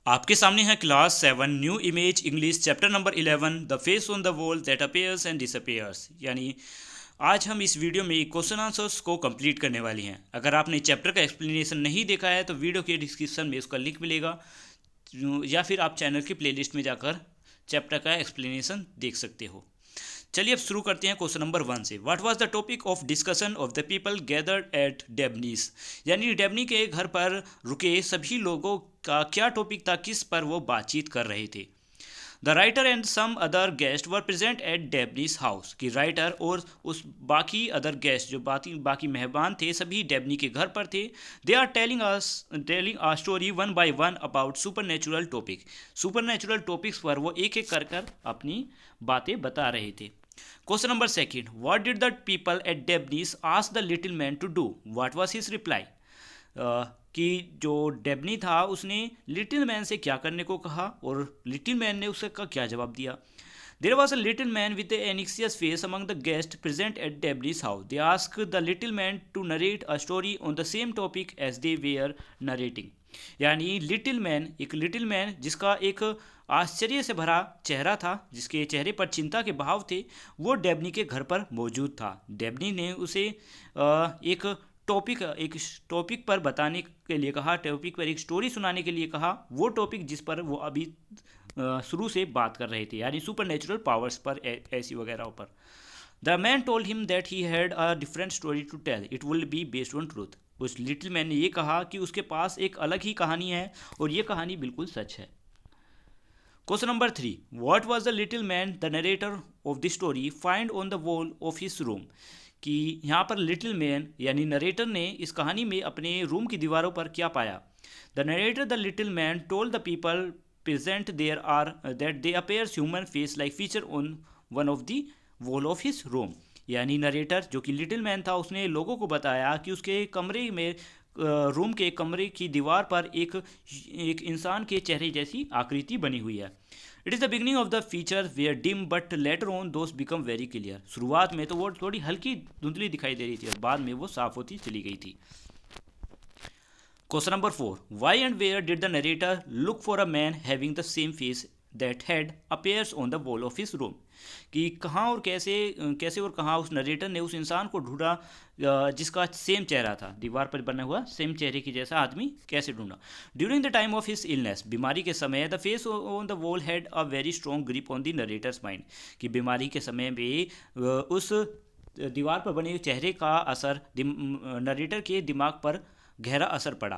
आपके सामने है class 7 new image English chapter number 11 the face on the wall that appears and disappears. यानी आज हम इस वीडियो में क्वेश्चन आंसर्स को कंप्लीट करने वाली हैं। अगर आपने चैप्टर का एक्सप्लेनेशन नहीं देखा है तो वीडियो के डिस्क्रिप्शन में उसका लिंक मिलेगा, या फिर आप चैनल की प्लेलिस्ट में जाकर चैप्टर का एक्सप्लेनेशन देख सकते हो। चलिए अब शुरू करते हैं क्वेश्चन नंबर 1 से। What was the topic of discussion of the people gathered at Debney's. यानी डेबनी के घर पर रुके सभी लोगों का क्या टॉपिक था, किस पर वो बातचीत कर रहे थे। The writer and some other guest were present at Debney's house. कि राइटर और उस बाकी अदर गेस्ट जो बाकी मेहमान थे सभी डेबनी के घर पर थे। They are telling a story one by one about supernatural topic. Supernatural topics पर वो एक एक कर अपनी बातें बता रहे थे। Question number second, what did the people at Debney's ask the little man to do, what was his reply. कि जो डेबनी था उसने लिटिल मैन से क्या करने को कहा और लिटिल मैन ने उसका क्या जवाब दिया। There was a little man with an anxious face among the guest present at Debney's house. They ask the little man to narrate a story on the same topic as they were narrating. यानी little man जिसका एक आश्चर्य से भरा चेहरा था, जिसके चेहरे पर चिंता के भाव थे, वो डेबनी के घर पर मौजूद था। डेबनी ने उसे एक टॉपिक पर बताने के लिए कहा, टॉपिक पर एक स्टोरी सुनाने के लिए कहा, वो टॉपिक जिस पर वो अभी शुरू से बात कर रहे थे, यानी सुपर नेचुरल पावर्स पर, ऐसी वगैरह पर। The man told him that he had a different story to tell, it will be based on truth. उस लिटिल मैन ने ये कहा कि उसके पास एक अलग ही कहानी है और ये कहानी बिल्कुल सच है। Question number 3, what was the little man the narrator of the story find on the wall of his room. कि यहाँ पर लिटिल मैन यानी नरेटर ने इस कहानी में अपने रूम की दीवारों पर क्या पाया। The narrator the little man told the people present there are that they appears human face like feature on one of the wall of his room. यानी नरेटर जो कि लिटिल मैन था, उसने लोगों को बताया कि उसके कमरे में रूम के कमरे की दीवार पर एक इंसान के चेहरे जैसी आकृति बनी हुई है। It is the beginning of the feature were dim but later on those become very clear. शुरुआत में तो वो थोड़ी हल्की धुंधली दिखाई दे रही थी और बाद में वो साफ होती चली गई थी। Question number 4, why and where did the narrator look for a man having the same face that had appears on the wall of his room. कि कहाँ और कैसे कैसे और कहाँ उस नरेटर ने उस इंसान को ढूंढा जिसका सेम चेहरा था, दीवार पर बना हुआ सेम चेहरे की जैसा आदमी कैसे ढूंढा। During the time of his illness, बीमारी के समय, the face on the wall had a very strong grip on the narrator's mind. कि बीमारी के समय में उस दीवार पर बने चेहरे का असर नरेटर के दिमाग पर गहरा असर पड़ा।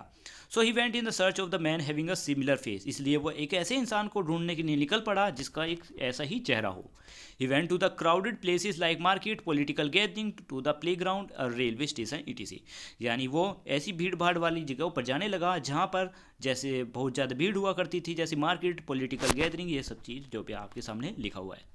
So he went in the search of the man having a similar face. इसलिए वो एक ऐसे इंसान को ढूंढने के लिए निकल पड़ा जिसका एक ऐसा ही चेहरा हो। He went to the crowded places like market, political gathering, to the playground, railway station etc। यानी वो ऐसी भीड़ भाड़ वाली जगहों पर जाने लगा जहाँ पर जैसे बहुत ज़्यादा भीड़ हुआ करती थी, जैसे मार्केट, पॉलिटिकल गैदरिंग, ये सब चीज़ जो भी आपके सामने लिखा हुआ है।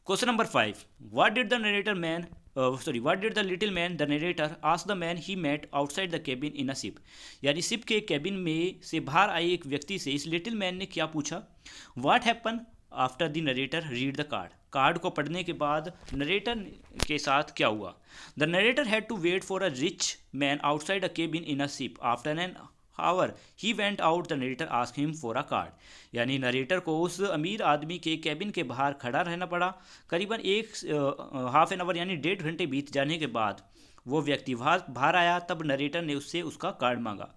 Question number 5, what did the narrator man what did the little man the narrator ask the man he met outside the cabin in a ship. यानी शिप के केबिन में से बाहर आए एक व्यक्ति से इस लिटिल मैन ने क्या पूछा। What happen after the narrator read the card. Card को पढ़ने के बाद नरेटर के साथ क्या हुआ। The narrator had to wait for a rich man outside a cabin in a ship after an hour he went out the narrator ask him for a card. यानी narrator को उस अमीर आदमी के केबिन के बाहर खड़ा रहना पड़ा। करीबन एक हाफ एन आवर यानी 1.5 घंटे बीत जाने के बाद वो व्यक्ति बाहर आया, तब नरेटर ने उससे उसका कार्ड मांगा।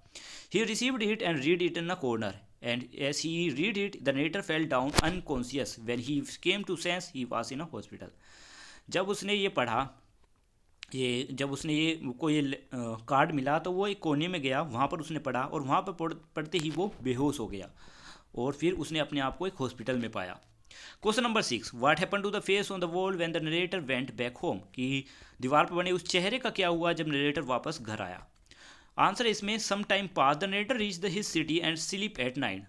He received it and read it in a corner and as he read it the narrator fell down unconscious when he came to sense he was in a hospital. जब उसने ये पढ़ा, जब उसने ये कार्ड मिला तो वो एक कोने में गया, वहाँ पर उसने पढ़ा और वहाँ पर पढ़ते ही वो बेहोश हो गया और फिर उसने अपने आप को एक हॉस्पिटल में पाया। Question number 6, what happen to the face on the wall when the narrator went back home. कि दीवार पर बने उस चेहरे का क्या हुआ जब नरेटर वापस घर आया। आंसर इसमें some time pass the narrator reach the his city and sleep at night.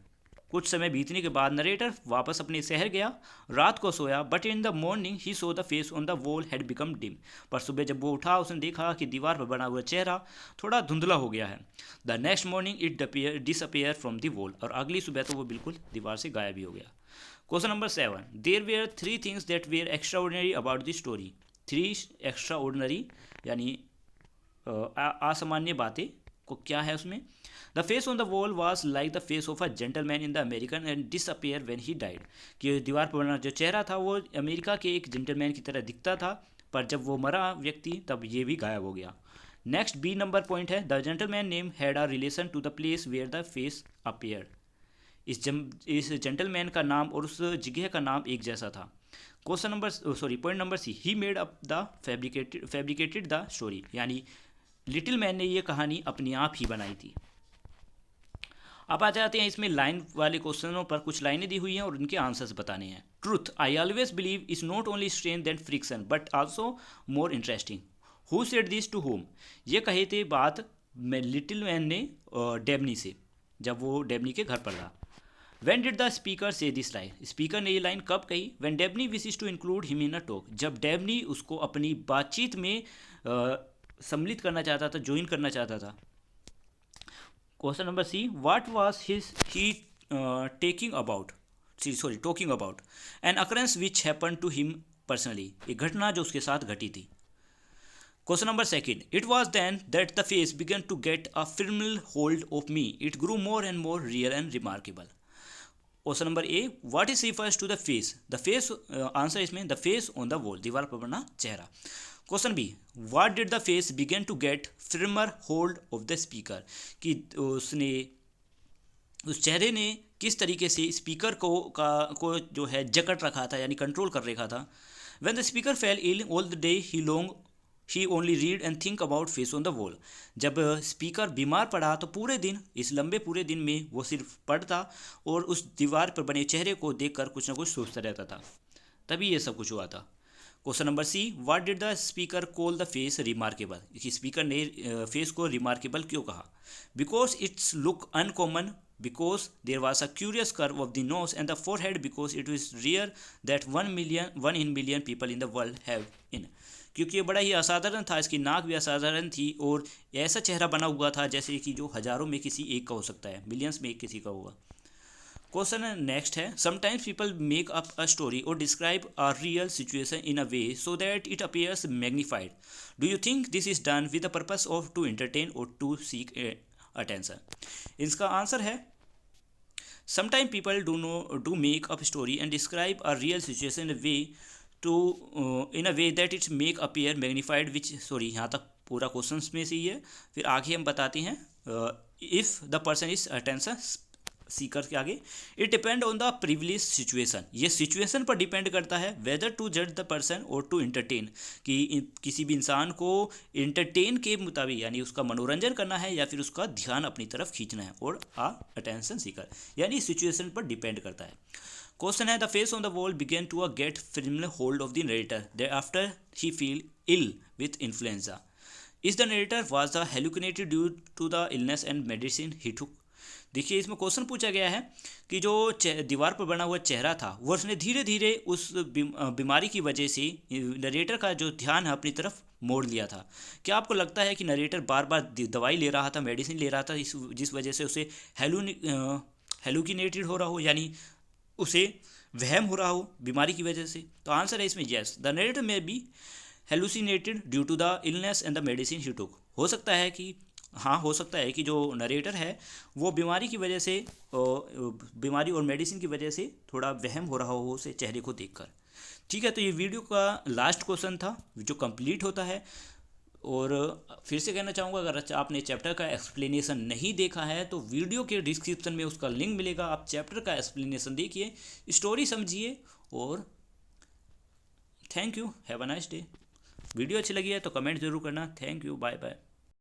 कुछ समय बीतने के बाद नरेटर वापस अपने शहर गया, रात को सोया, but in the morning he saw the face on the wall had become dim. पर सुबह जब वो उठा उसने देखा कि दीवार पर बना हुआ चेहरा थोड़ा धुंधला हो गया है। The next morning it disappear from the wall. और अगली सुबह तो वो बिल्कुल दीवार से गायब ही हो गया। Question number 7, there were 3 things that were extraordinary about the story. 3 extraordinary यानी असामान्य बातें को क्या है उसमें। The face on the wall was like the face of a gentleman in the American and disappear when he died. कि दीवार पर बना जो चेहरा था वो अमेरिका के एक जेंटलमैन की तरह दिखता था, पर जब वो मरा व्यक्ति तब ये भी गायब हो गया। नेक्स्ट बी नंबर पॉइंट है, the gentleman name had a relation to the place where the face appear. इस जेंटलमैन का नाम और उस जगह का नाम एक जैसा था। Question number point number C, he made up the fabricated the story, यानी लिटिल मैन ने ये कहानी अपने आप ही बनाई थी। अब आ जाते हैं इसमें लाइन वाले क्वेश्चनों पर। कुछ लाइनें दी हुई हैं और उनके आंसर्स बताने हैं। Truth, I always believe is not only strength than friction but also more interesting. Who said this to whom, ये कहे थे बात लिटिल मैन ने डेबनी से, जब वो डेबनी के घर पर था। When did the speaker say this line? Speaker ने ये लाइन कब कही? When Dabney wishes to include him in a talk, जब डेबनी उसको अपनी बातचीत में सम्मिलित करना चाहता था, ज्वाइन करना चाहता था। Question number C, what was he talking about an occurrence which happen to him personally, एक घटना जो उसके साथ घटी थी। Question number second, it was then that the face begin to get a firm hold of me, it grew more and more real and remarkable. Question number A, what is refers to the face, answer इसमें the face on the wall, दीवार पर बना चेहरा। Question B, what did the face begin to get firmer hold of the speaker, कि उस चेहरे ने किस तरीके से स्पीकर को जो है जकड़ रखा था, यानी कंट्रोल कर रखा था। When the speaker fell ill all the day he only read and think about face on the wall, जब स्पीकर बीमार पड़ा तो पूरे दिन, इस लंबे पूरे दिन में वो सिर्फ पढ़ता और उस दीवार पर बने चेहरे को देखकर कुछ ना कुछ सोचता रहता था, तभी ये सब कुछ हुआ था। Question number C, what did the speaker call the face remarkable, कि स्पीकर ने फेस को रिमार्केबल क्यों कहा? Because its look uncommon, because there was a curious curve of the nose and the forehead, because it is rare that 1 in million people in the world have in, क्योंकि ये बड़ा ही असाधारण था, इसकी नाक भी असाधारण थी और ऐसा चेहरा बना हुआ था जैसे कि जो हजारों में किसी एक का हो सकता है, मिलियंस में एक किसी का होगा। क्वेश्चन नेक्स्ट है, sometimes people make up a story और describe a real situation in a way so that it appears magnified, do you think this is done with the purpose of to entertain और to seek attention? इसका answer है, sometime people do make up story and describe a real situation in a way that it's make appear magnified which, यहाँ तक पूरा question में से ही है। फिर आगे हम बताते हैं, if the person is attention seeker के आगे, it depend on the privilege situation, ये सिचुएशन पर डिपेंड करता है, वेदर टू जज द पर्सन और टू इंटरटेन, कि किसी भी इंसान को इंटरटेन के मुताबिक, यानी उसका मनोरंजन करना है या फिर उसका ध्यान अपनी तरफ खींचना है, और अटेंशन सीकर, यानी सिचुएशन पर डिपेंड करता है। क्वेश्चन है, the face on the wall began to get firm hold of the narrator thereafter he feel ill with influenza, is the narrator was the hallucinated due to the illness and medicine he took. देखिए, इसमें question पूछा गया है कि जो दीवार पर बना हुआ चेहरा था वो उसने धीरे धीरे उस बीमारी की वजह से नरेटर का जो ध्यान है अपनी तरफ मोड़ लिया था। क्या आपको लगता है कि नरेटर बार बार दवाई ले रहा था, मेडिसिन ले रहा था, जिस वजह से उसे हेलुसिनेटेड हो रहा हो, यानी उसे वहम हो रहा हो बीमारी की वजह से? तो आंसर है इसमें yes, the narrator may be hallucinated due to the illness and the medicine he took. हो सकता है कि जो नरेटर है वो बीमारी की वजह से, बीमारी और मेडिसिन की वजह से थोड़ा वहम हो रहा हो उसे चेहरे को देखकर। ठीक है, तो ये वीडियो का लास्ट क्वेश्चन था जो कंप्लीट होता है। और फिर से कहना चाहूँगा, अगर आपने चैप्टर का एक्सप्लेनेशन नहीं देखा है तो वीडियो के डिस्क्रिप्शन में उसका लिंक मिलेगा, आप चैप्टर का एक्सप्लेनेशन देखिए, स्टोरी समझिए, और thank you, have a nice day. Video अच्छी लगी है तो कमेंट जरूर करना। Thank you, bye bye.